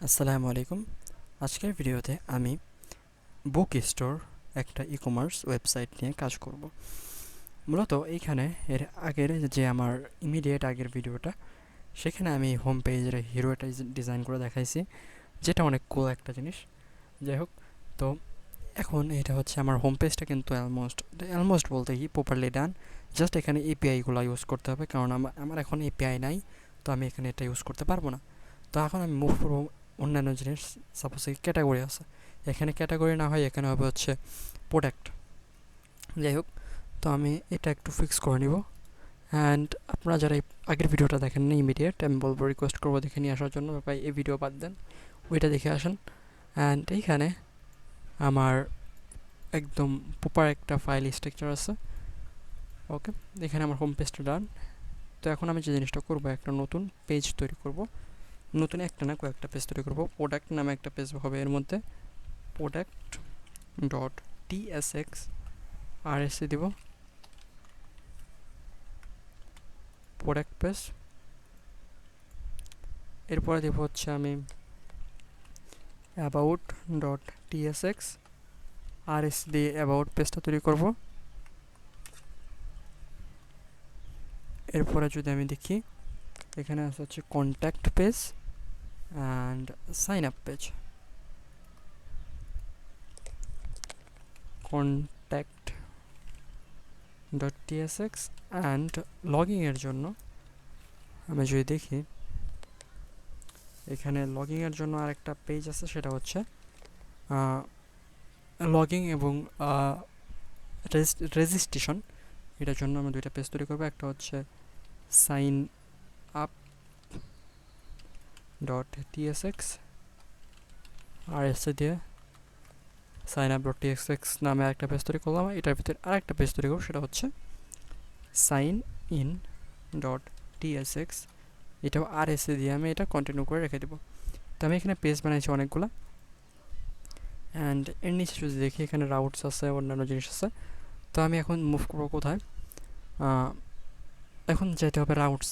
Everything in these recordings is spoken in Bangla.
আসসালামু আলাইকুম। আজকের ভিডিওতে আমি বুক স্টোর একটা ই-কমার্স ওয়েবসাইট নিয়ে কাজ করব। মূলত এইখানে এর আগের যে আমার ইমিডিয়েট আগের ভিডিওটা, সেখানে আমি হোম পেজের হিরোটা ডিজাইন করে দেখাইছি, যেটা অনেক কুল একটা জিনিস। যাই হোক, তো এখন এটা হচ্ছে আমার হোম পেজটা কিন্তু অলমোস্ট বলতে কি প্রপারলি ডান। জাস্ট এখানে এপিআইগুলো ইউজ করতে হবে, কারণ আমার এখন এপিআই নাই, তো আমি এখানে এটা ইউজ করতে পারবো না। তো এখন আমি মুভ করবো অন্যান্য জিনিস। সাপোজ ক্যাটাগরি আছে, এখানে ক্যাটাগরি না হয় এখানে হবে হচ্ছে প্রোডাক্ট। যাই হোক, তো আমি এটা একটু ফিক্স করে নিব। অ্যান্ড আপনারা যারা এই আগের ভিডিওটা দেখেন না ইমিডিয়েট, আমি বলবো রিকোয়েস্ট করবো দেখে নিয়ে আসার জন্য, ভাই এই ভিডিও বাদ দেন, ওইটা দেখে আসেন। অ্যান্ড এইখানে আমার একদম প্রপার একটা ফাইল স্ট্রাকচার আছে। ওকে, এখানে আমার হোম পেজটা ডান। তো এখন আমি যে জিনিসটা করবো, একটা নতুন পেজ তৈরি করব। নতুন একটা না, কয়েকটা পেজ তৈরি করব। প্রোডাক্ট নামে একটা পেজ হবে, এর মধ্যে প্রোডাক্ট ডট টিএসএক্স আরএসসি দিব, প্রোডাক্ট পেজ। এরপরে দেবো হচ্ছে আমি অ্যাবাউট ডট টিএসএক্স আরএস দিয়ে অ্যাবাউট পেজটা তৈরি করব। এরপরে যদি আমি দেখি, এখানে আছে হচ্ছে contact page and sign up page. Contact dot TSX and লগিংয়ের জন্য আমি যদি দেখি, এখানে লগিংয়ের জন্য আরেকটা পেজ আছে, সেটা হচ্ছে লগিং এবং রেজিস্ট্রেশন। এটার জন্য আমি দুইটা পেজ তৈরি করবো। একটা হচ্ছে সাইন আপ ডট টিএসএক্স আর এস দিয়ে সাইন আপ ডট টিএসএক্স নামে একটা পেজ তৈরি করলাম। এটার ভিতরে আরেকটা পেজ তৈরি করবো, সেটা হচ্ছে সাইন ইন ডট টিএসএক্স। এটাও আর এস দিয়ে আমি এটা কন্টিনিউ করে রেখে দেবো। তো আমি এখানে পেজ বানাইছি অনেকগুলো। অ্যান্ড এর নিচে যদি দেখি, এখানে রাউটস আছে, অন্যান্য জিনিস আছে। তো আমি এখন মুভ করবো কোথায়, এখন যেতে হবে রাউটস।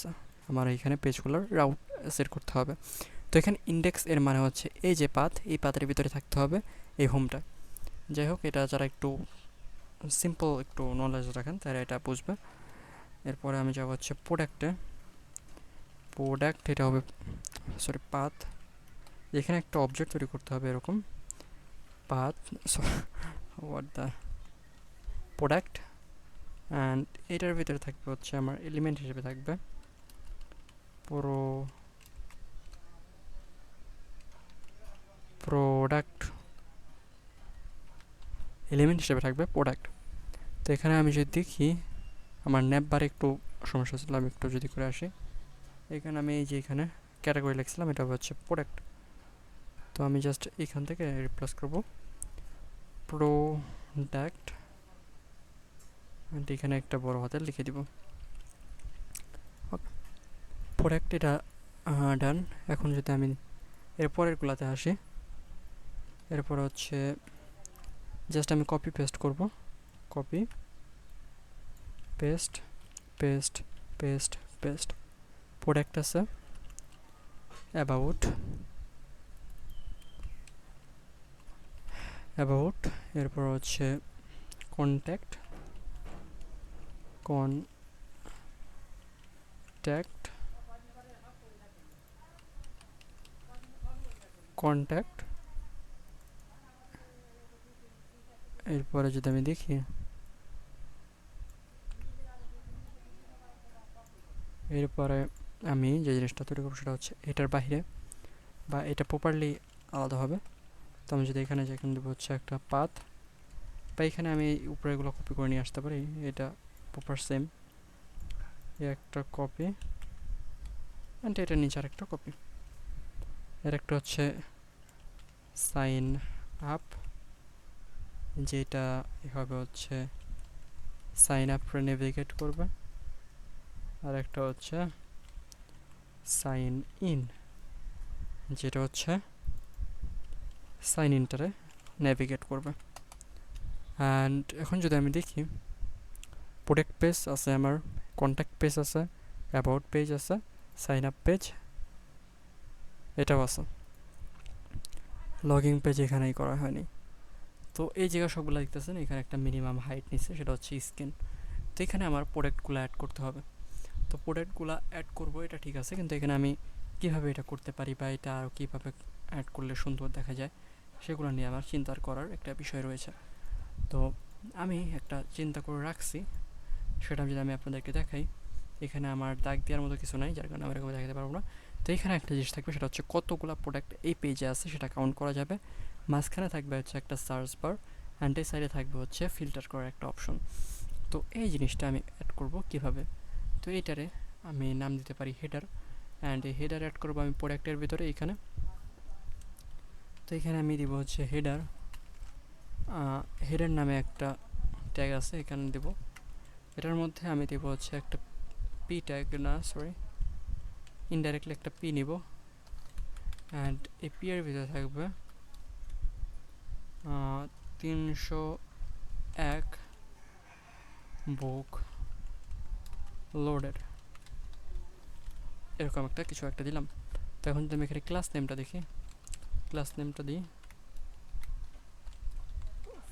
আমার এইখানে পেজগুলোর রাউট সেট করতে হবে। তো এখানে ইন্ডেক্স এর মানে হচ্ছে এই যে পাথ, এই পাথের ভিতরে থাকতে হবে এই হোমটা। যাই হোক, এটা যারা একটু সিম্পল একটু নলেজ রাখেন তারা এটা বুঝবে। এরপরে আমি যাবো হচ্ছে প্রোডাক্টে। প্রোডাক্ট এটা হবে সরি পাথ। এখানে একটা অবজেক্ট তৈরি করতে হবে এরকম, path what the product. And এটার ভিতরে থাকবে হচ্ছে আমার এলিমেন্ট হিসেবে থাকবে প্রোডাক্ট, এলিমেন্ট হিসেবে থাকবে প্রোডাক্ট। তো এখানে আমি যদি দেখি, আমার ন্যাপ বারে একটু সমস্যা ছিল, আমি একটু যদি করে আসি। এখানে আমি এই যে এখানে ক্যাটাগরি লিখছিলাম, এটা হচ্ছে প্রোডাক্ট। তো আমি জাস্ট এখান থেকে রিপ্লেস করব প্রোডাক্ট, এখানে একটা বড় হাতের লিখে দিব। প্রোডাক্ট এটা ডান। এখন যদি আমি এরপরেরগুলোতে আসি, এরপর হচ্ছে জাস্ট আমি কপি পেস্ট করব, copy paste paste paste paste. Product আছে, অ্যাবাউট অ্যাবাউট, এরপর হচ্ছে কন্ট্যাক্ট কন্ট্যাক্ট কন্ট্যাক্ট। এরপরে যদি আমি দেখি, এরপরে আমি যে জিনিসটা তৈরি করবো সেটা হচ্ছে এটার বাইরে বা এটা প্রপারলি আলাদা হবে। তো আমি যদি এখানে যেখানে দেবো হচ্ছে একটা পাথ, বা এখানে আমি উপরে এগুলো কপি করে নিয়ে আসতে পারি, এটা প্রপার সেম, একটা কপি অ্যান্ড এটার নিচে আরেকটা কপি। এর একটা হচ্ছে সাইন আপ, যেটা এভাবে হচ্ছে সাইন আপ নেভিগেট করবে। আর একটা হচ্ছে সাইন ইন, যেটা হচ্ছে সাইন ইনটারে নেভিগেট করবে। অ্যান্ড এখন যদি আমি দেখি, প্রোডাক্ট পেজ আছে আমার, কন্ট্যাক্ট পেজ আছে, অ্যাবাউট পেজ আছে, সাইন আপ পেজ এটাও আছে। লগিং পেজ এখানেই করা হয়নি। তো এই জায়গা সবগুলো দেখতেছেন, এখানে একটা মিনিমাম হাইট নিচ্ছে, সেটা হচ্ছে স্ক্রিন। তো এখানে আমার প্রোডাক্টগুলো অ্যাড করতে হবে। তো প্রোডাক্টগুলো অ্যাড করব, এটা ঠিক আছে, কিন্তু এখানে আমি কীভাবে এটা করতে পারি বা এটা আরও কীভাবে অ্যাড করলে সুন্দর দেখা যায় সেগুলো নিয়ে আমার চিন্তা করার একটা বিষয় রয়েছে। তো আমি একটা চিন্তা করে রাখছি, সেটা যদি আমি আপনাদেরকে দেখাই। এখানে আমার দাগ দেওয়ার মতো কিছু নাই, যার কারণে আমি এরকম দেখাতে পারবো না। তো এখানে একটা জিনিস থাকবে, সেটা হচ্ছে কতগুলো প্রোডাক্ট এই পেজে আছে সেটা কাউন্ট করা যাবে। মাঝখানে থাকবে হচ্ছে একটা সার্চ বার, অ্যান্ড এই সাইডে থাকবে হচ্ছে ফিল্টার করার একটা অপশন। তো এই জিনিসটা আমি অ্যাড করব কিভাবে? তো এইটারে আমি নাম দিতে পারি হেডার, অ্যান্ড এই হেডার অ্যাড করবো আমি প্রোডাক্টের ভিতরে এইখানে। তো এখানে আমি দিব হচ্ছে হেডার, হেডার নামে একটা ট্যাগ আছে, এখানে দেব। এটার মধ্যে আমি দেব হচ্ছে একটা পি ট্যাগ, না সরি, ইনডাইরেক্টলি একটা পি নিব, অ্যান্ড এই পি এর ভিতরে থাকবে 301 বুক লোডেড, এরকম একটা কিছু একটা দিলাম। তো এখন যদি আমি এখানে ক্লাস নেমটা দেখি, ক্লাস নেমটা দিই,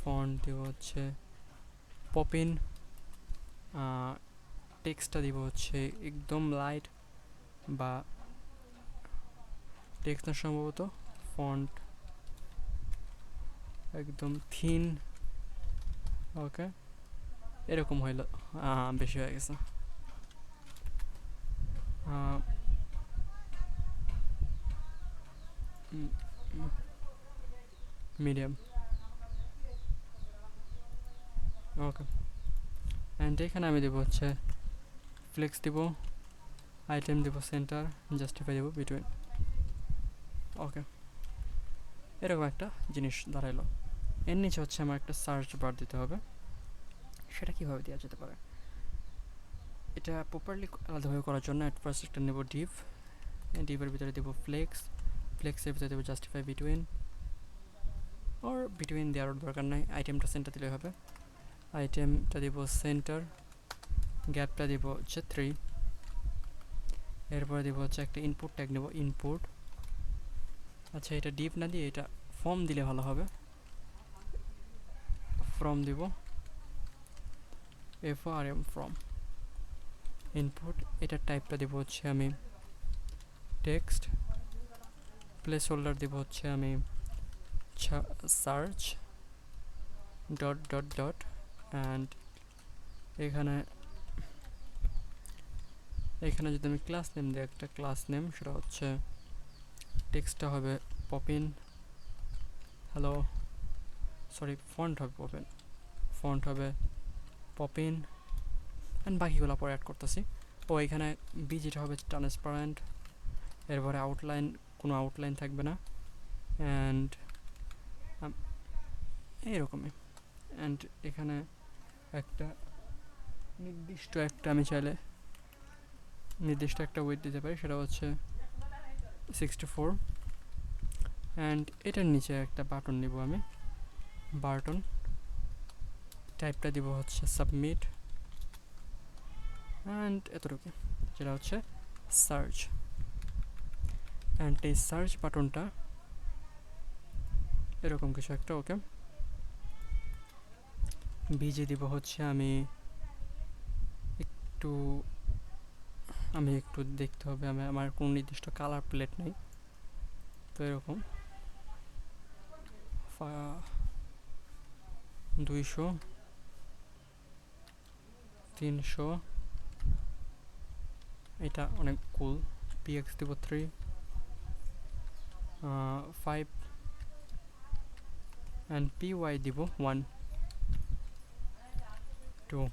ফন্ট দিব হচ্ছে পপিন, টেক্সটটা দিব হচ্ছে একদম লাইট বা টেক্সট না, সম্ভবত ফন্ট একদম থিন। ওকে, এরকম হইল, বেশি হয়ে গেছে। Medium, okay. অ্যান্ড এখানে আমি দেবো হচ্ছে ফ্লেক্স দিব, আইটেম দেবো সেন্টার, জাস্টিফাই দেবো বিটুইন। ওকে, এরকম একটা জিনিস দাঁড়াইলো। এর নিচে হচ্ছে আমার একটা সার্চ বার দিতে হবে। সেটা কীভাবে দেওয়া যেতে পারে? এটা প্রপারলি আলাদাভাবে করার জন্য অ্যাট ফার্স্ট একটা নেব ডিভ, ডিভের ভিতরে দেবো ফ্লেক্স, ফ্লেক্সের ভিতরে দেবো জাস্টিফাই বিটুইন, ওর বিটুইন দেওয়ার দরকার নাই, আইটেমটা সেন্টার দিলেই হবে। আইটেমটা দিব সেন্টার, গ্যাপটা দিব হচ্ছে 3, এরপরে দিব হচ্ছে একটা ইনপুট ট্যাগ নেব, ইনপুট। আচ্ছা, এটা ডিভ না দিয়ে এটা ফর্ম দিলে ভালো হবে, ফর্ম দিব, FRM ফর্ম, ইনপুট। এটার টাইপটা দিব হচ্ছে আমি টেক্সট, প্লেস হোল্ডার দিব হচ্ছে আমি search dot dot dot, and এখানে যদি আমি ক্লাস নেম দিই, একটা ক্লাস নেম, সেটা হচ্ছে টেক্সটটা হবে পপিন, হ্যালো, সরি, ফন্ট হবে পপিন, ফন্ট হবে পপিন, অ্যান্ড বাকিগুলো পরে অ্যাড করতেছি। ও এখানে বিজিটা হবে ট্রান্সপারেন্ট, এরপরে আউটলাইন, কোনো আউটলাইন থাকবে না, অ্যান্ড এইরকমই। অ্যান্ড এখানে একটা নির্দিষ্ট একটা আমি চাইলে নির্দিষ্ট একটা ওয়েট দিতে পারি, সেটা হচ্ছে 64, অ্যান্ড এটার নিচে একটা বাটন নিব আমি, বাটন, টাইপটা দিব হচ্ছে সাবমিট, অ্যান্ড এতটুকু, যেটা হচ্ছে সার্চ। অ্যান্ড এই সার্চ বাটনটা এরকম কিছু একটা, ওকে। বিজি দিব হচ্ছে আমি একটু দেখতে হবে, আমার কোনো নির্দিষ্ট কালার প্লেট নেই, তো এরকম 200, 300, এটা অনেক কুল। PX দিব 3, 5, অ্যান্ড PY দিব 1, 2,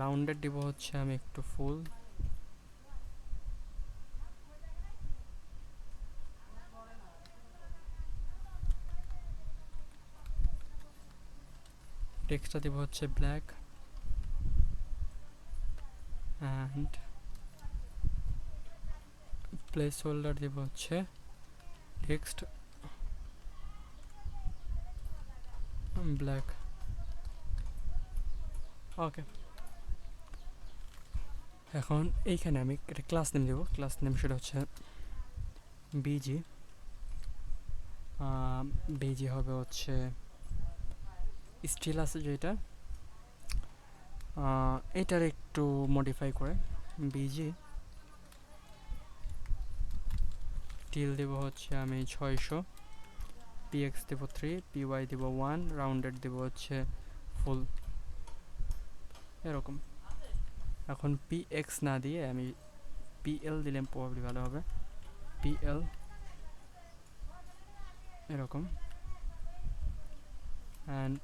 রাউন্ডেড দিব হচ্ছে আমি একটু ফুল, টেক্সটটা দিব হচ্ছে ব্ল্যাক, অ্যান্ড প্লেস হোল্ডার দিব হচ্ছে টেক্সট ব্ল্যাক, ওকে। এখন এইখানে আমি একটা ক্লাস নেম দেবো, ক্লাস নেম সেটা হচ্ছে বিজি, বিজি হবে হচ্ছে স্টিল আছে যেটা, এটার একটু মডিফাই করে বিজি টিল দেব হচ্ছে আমি 600, পিএক্স দেব 3, পিওয়াই দেব 1, রাউন্ডেড দেব হচ্ছে ফুল এরকম। এখন পিএক্স না দিয়ে আমি পিএল দিলে প্রবাবলি ভালো হবে, পিএল এরকম, and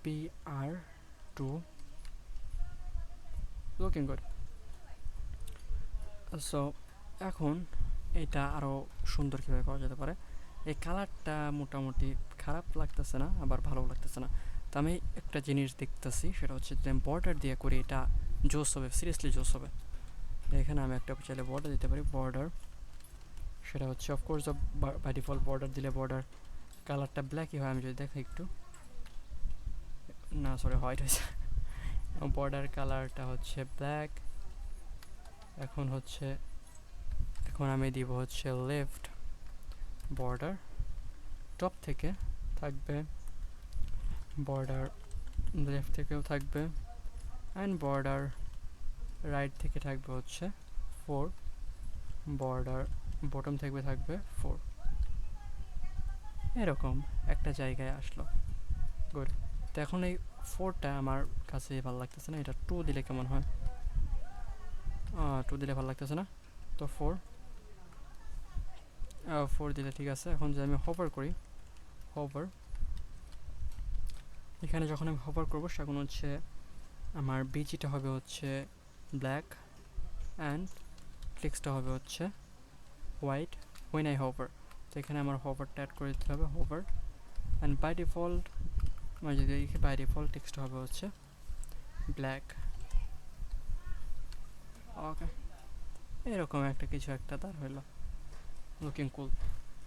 PR2 looking good. So এখন এটা আরও সুন্দর কীভাবে করা যেতে পারে, এই কালারটা মোটামুটি খারাপ লাগতেছে না আবার ভালো লাগতেছে না। তো আমি একটা জিনিস দেখতেছি, সেটা হচ্ছে যে বর্ডার দিয়ে করে এটা জোস হবে, সিরিয়াসলি জোস হবে। এখানে আমি একটা চাইলে বর্ডার দিতে পারি, বর্ডার সেটা হচ্ছে অফকোর্স বাই ডিফল্ট বর্ডার দিলে বর্ডার কালারটা ব্ল্যাকই হয়। আমি যদি দেখাই একটু, না সরি হোয়াইট হয়েছে, বর্ডার কালারটা হচ্ছে ব্ল্যাক। এখন আমি দিব হচ্ছে লেফট বর্ডার, টপ থেকে থাকবে বর্ডার, লেফট থেকেও থাকবে, অ্যান্ড বর্ডার রাইট থেকে থাকবে হচ্ছে 4, বর্ডার বটম থেকে থাকবে 4, এরকম একটা জায়গায় আসলো। গুড। তো এখন এই 4টা আমার কাছে ভালো লাগতেছে না, এটা 2 দিলে কেমন হয়? 2 দিলে ভালো লাগতেছে না, তো 4 দিলে ঠিক আছে। এখন যদি আমি হোভার করি, হোভার, এখানে যখন আমি হোভার করবো তখন হচ্ছে আমার বিজিটা হবে হচ্ছে ব্ল্যাক অ্যান্ড টেক্সটটা হবে হচ্ছে হোয়াইট হোয়েন আই হোভার। তো এখানে আমার হোভারটা অ্যাড করে দিতে হবে, হোভার, অ্যান্ড বাই ডিফল্ট আমার যদি দেখি বাই ডিফল্ট টেক্সটটা হবে হচ্ছে ব্ল্যাক। ওকে, এরকম একটা কিছু একটা তার হইলো, লুকিং কুল।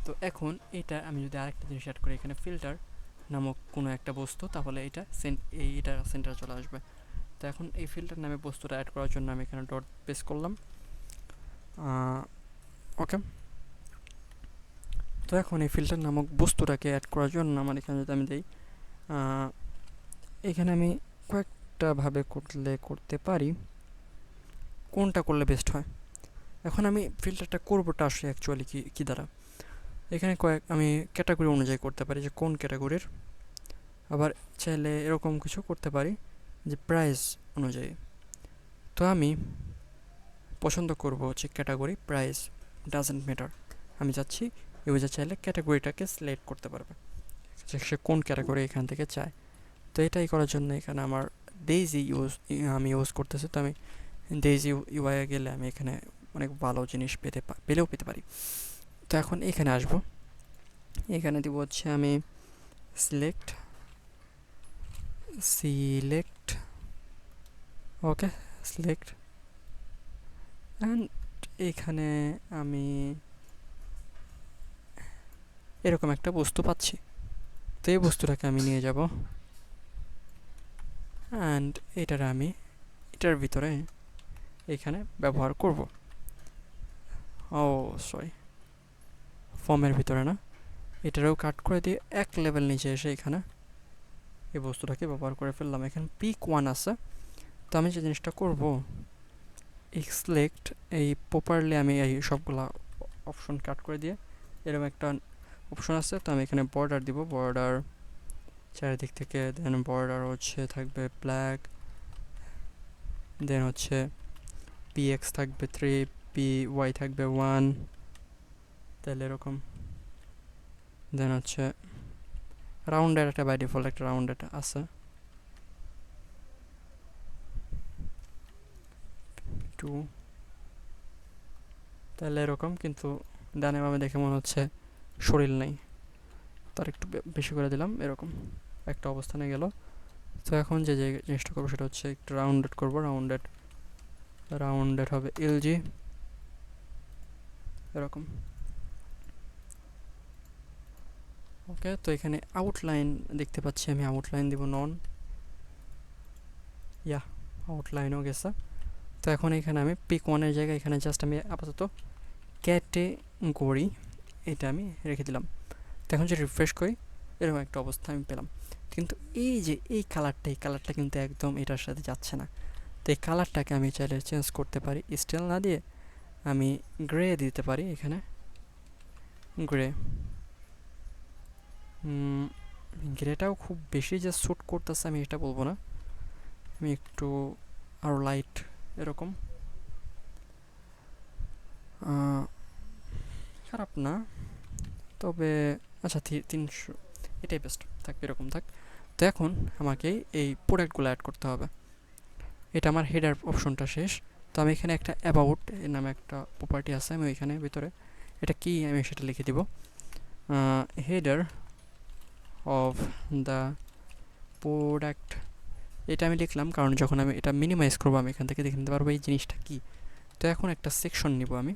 তো এখন এটা আমি যদি আরেকটা জিনিস অ্যাড করি, এখানে ফিল্টার নামক কোনো একটা বস্তু, তাহলে এটা এইটা সেন্টার চলে আসবে। তো এখন এই ফিল্টার নামে বস্তুটা অ্যাড করার জন্য আমি এখানে ডট পেস করলাম। ওকে, তো এখন এই ফিল্টার নামক বস্তুটাকে অ্যাড করার জন্য আমার এখানে যদি আমি দিই, এখানে আমি কয়েকটা ভাবে করতে পারি, কোনটা করলে বেস্ট হয়। এখন আমি ফিল্টারটা করবোটা আসলে অ্যাকচুয়ালি কী দ্বারা, এখানে আমি ক্যাটাগরি অনুযায়ী করতে পারি যে কোন ক্যাটাগরির, আবার চাইলে এরকম কিছু করতে পারি যে প্রাইস অনুযায়ী। তো আমি পছন্দ করব হচ্ছে ক্যাটাগরি, প্রাইস ডাজেন্ট ম্যাটার। আমি চাচ্ছি ইউজার চাইলে ক্যাটাগরিটাকে সিলেক্ট করতে পারবে যে সে কোন ক্যাটাগরি এখান থেকে চায়। তো এটাই করার জন্য এখানে আমার ডেইজি আমি ইউজ করতেছি। তো আমি ডেইজি ইউআইয়ে গেলে আমি এখানে অনেক ভালো জিনিস পেলেও পেতে পারি। তো এখন এখানে আসবো, এখানে দিব হচ্ছে আমি সিলেক্ট, ওকে, সিলেক্ট, অ্যান্ড এখানে আমি এরকম একটা বস্তু পাচ্ছি। তো এই বস্তুটাকে আমি নিয়ে যাব, অ্যান্ড এটার ভিতরে এখানে ব্যবহার করব। ও সরি, ফর্মের ভিতরে না, এটারও কাট করে দিয়ে এক লেভেল নিচে এসে এখানে এই বস্তুটাকে ব্যবহার করে ফেললাম। এখানে পিক 1 আছে। তো আমি যে জিনিসটা করব, সিলেক্ট, এই প্রপারলি আমি এই সবগুলা অপশন কাট করে দিয়ে এরকম একটা অপশন আছে। তো আমি এখানে বর্ডার দিব, বর্ডার চারিদিক থেকে, দেন বর্ডার হচ্ছে থাকবে ব্ল্যাক, দেন হচ্ছে পিএক্স থাকবে 3, পিওয়াই থাকবে 1, তাহলে এরকম, দেন হচ্ছে রাউন্ডের একটা বাই ডিফল্ট একটা রাউন্ডেড আছে, 2, তাহলে এরকম। কিন্তু ডানে বামে দেখে মনে হচ্ছে শরীর নেই, তার একটু বেশি করে দিলাম, এরকম একটা অবস্থানে গেল। তো এখন যে জিনিসটা করবো সেটা হচ্ছে একটু রাউন্ডেড করবো, রাউন্ডেড হবে এলজি, এরকম। ওকে, তো এখানে আউটলাইন দেখতে পাচ্ছি, আমি আউটলাইন দিব নন, আউটলাইনও গেছে। তো এখন এখানে আমি পিক 1-এর জায়গায় এখানে জাস্ট আমি আপাতত ক্যাটেগরি এটা আমি রেখে দিলাম। তো এখন যে রিফ্রেশ করি এরকম একটা অবস্থা আমি পেলাম, কিন্তু এই যে এই কালারটা কিন্তু একদম এটার সাথে যাচ্ছে না। তো এই কালারটাকে আমি চাইলে চেঞ্জ করতে পারি, স্টিল না দিয়ে আমি গ্রে দিতে পারি। এখানে গ্রে, গ্রেটাও খুব বেশি যে শ্যুট করতেছে আমি এটা বলবো না, আমি একটু আরও লাইট এরকম, খারাপ না, তবে আচ্ছা 300 এটাই বেস্ট থাক, এরকম থাক। তো এখন আমাকে এই প্রোডাক্টগুলো অ্যাড করতে হবে। এটা আমার হেডার অপশনটা শেষ। তো আমি এখানে একটা অ্যাবাউট এর নামে একটা প্রপার্টি আছে, আমি ওইখানে ভিতরে এটা কি আমি সেটা লিখে দিব, হেডার অফ দ্য প্রোডাক্ট। এটা আমি লিখলাম কারণ যখন আমি এটা মিনিমাইজ করবো আমি এখান থেকে দেখে নিতে পারবো এই জিনিসটা কি। তো এখন একটা সেকশন নিব আমি,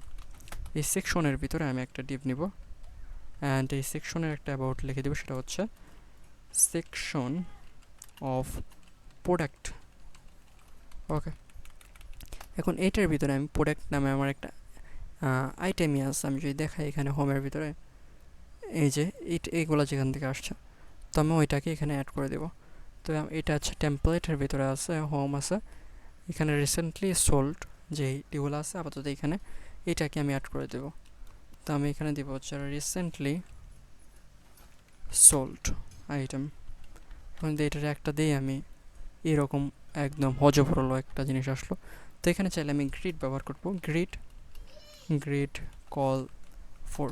এই সেকশনের ভিতরে আমি একটা ডিভ নিব অ্যান্ড এই সেকশনের একটা অ্যাবাউট লিখে দেবো, সেটা হচ্ছে সেকশন অফ প্রোডাক্ট। ওকে, এখন এইটার ভিতরে আমি প্রোডাক্ট নামে আমার একটা আইটেমই আছে, আমি যদি দেখাই এখানে হোমের ভিতরে এই যে এইগুলো যেখান থেকে আসছে, তো আমি ওইটাকে এখানে অ্যাড করে দেবো। তো এটা হচ্ছে টেমপ্লেটের ভিতরে আছে, হোম আছে, এখানে রিসেন্টলি সোল্ড যে এগুলো আছে আপাতত এখানে এটাকে আমি অ্যাড করে দেবো। তো আমি এখানে দেবো হচ্ছে রিসেন্টলি সোল্ড আইটেম, এটার একটা দিয়ে আমি এরকম একদম হজবরল একটা জিনিস আসলো। তো এখানে চাইলে আমি গ্রিড ব্যবহার করবো, গ্রিড কল 4,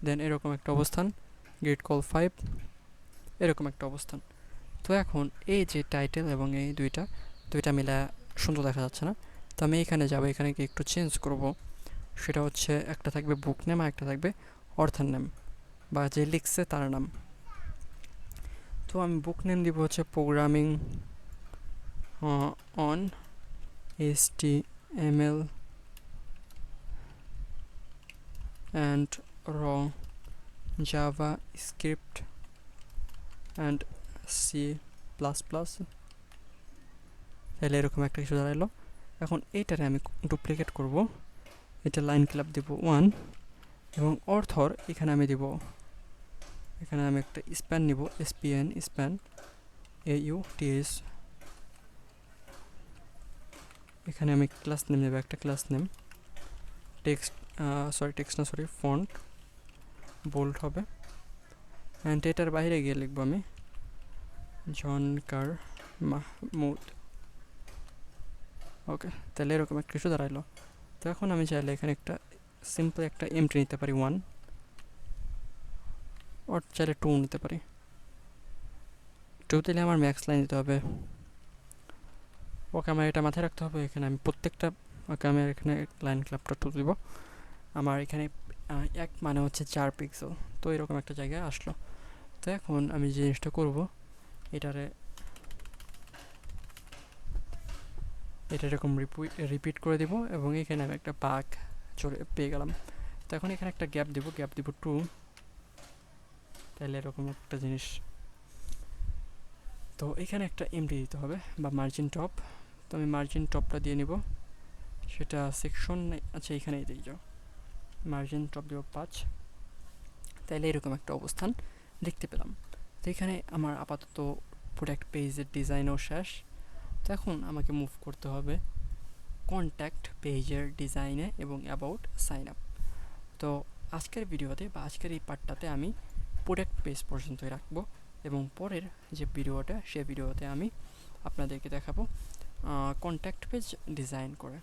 দেন এরকম একটা অবস্থান, গ্রিড কল 5, এরকম একটা অবস্থান। তো এখন এই যে টাইটেল এবং এই দুইটা মিলা সুন্দর দেখা যাচ্ছে না, তো আমি এখানে যাবো, এখানে কি একটু চেঞ্জ করব, সেটা হচ্ছে একটা থাকবে বুক নেম আর একটা থাকবে অর্থার নেম বা যে লিখছে তার নাম। তো আমি বুক নেম দিব হচ্ছে programming on HTML and raw JavaScript and C++, তাহলে এরকম একটা কিছু দাঁড়ালো। এখন এইটারে আমি ডুপ্লিকেট করব, এটা লাইন ক্লাব দিব 1 এবং অর্থর এখানে আমি দিব, এখানে আমি একটা স্প্যান নিব, SPN স্প্যান AUTS, এখানে আমি ক্লাস নেম নেব, একটা ক্লাস নেম, ফন্ট বোল্ড হবে অ্যান্ড এটার বাইরে গিয়ে লিখবো আমি জনকার মাহমুদ। ওকে, তাহলে এরকম একটা কিছু দাঁড়াইলো। তো এখন আমি চাইলে এখানে একটা সিম্পল একটা এমটি নিতে পারি 1, ওর চাইলে 2 নিতে পারি, 2 দিলে আমার ম্যাক্স লাইন দিতে হবে। ওকে, আমার এটা মাথায় রাখতে হবে, এখানে আমি প্রত্যেকটা, ওকে আমি এখানে লাইন ক্লাবটা 2 দিব, আমার এখানে 1 মানে হচ্ছে 4 পিক্সেল, তো এরকম একটা জায়গায় আসলো। তো এখন আমি যে জিনিসটা করবো, এটা এরকম রিপিট করে দিব এবং এখানে আমি একটা বাঘ পেয়ে গেলাম। তো এখন এখানে একটা গ্যাপ দিব 2, তাহলে এরকম একটা জিনিস। তো এখানে একটা এমডি দিতে হবে বা মার্জিন টপ, তো আমি মার্জিন টপটা দিয়ে নিব, সেটা সেকশন, আচ্ছা এখানেই দিয়ে যাও, মার্জিন টপ দিব 5, তাহলে এরকম একটা অবস্থান দেখতে পেলাম। তো এখানে আমার আপাতত প্রোডাক্ট পেজের ডিজাইনও শেষ। তো এখন আমাকে মুভ করতে হবে কন্ট্যাক্ট পেজের ডিজাইনে এবং অ্যাবাউট সাইন আপ। তো আজকের ভিডিওতে বা আজকের এই পার্টটাতে আমি প্রোডাক্ট পেজ পর্যন্তই রাখবো এবং পরের যে ভিডিওটা সে ভিডিওতে আমি আপনাদেরকে দেখাবো কন্ট্যাক্ট পেজ ডিজাইন করে।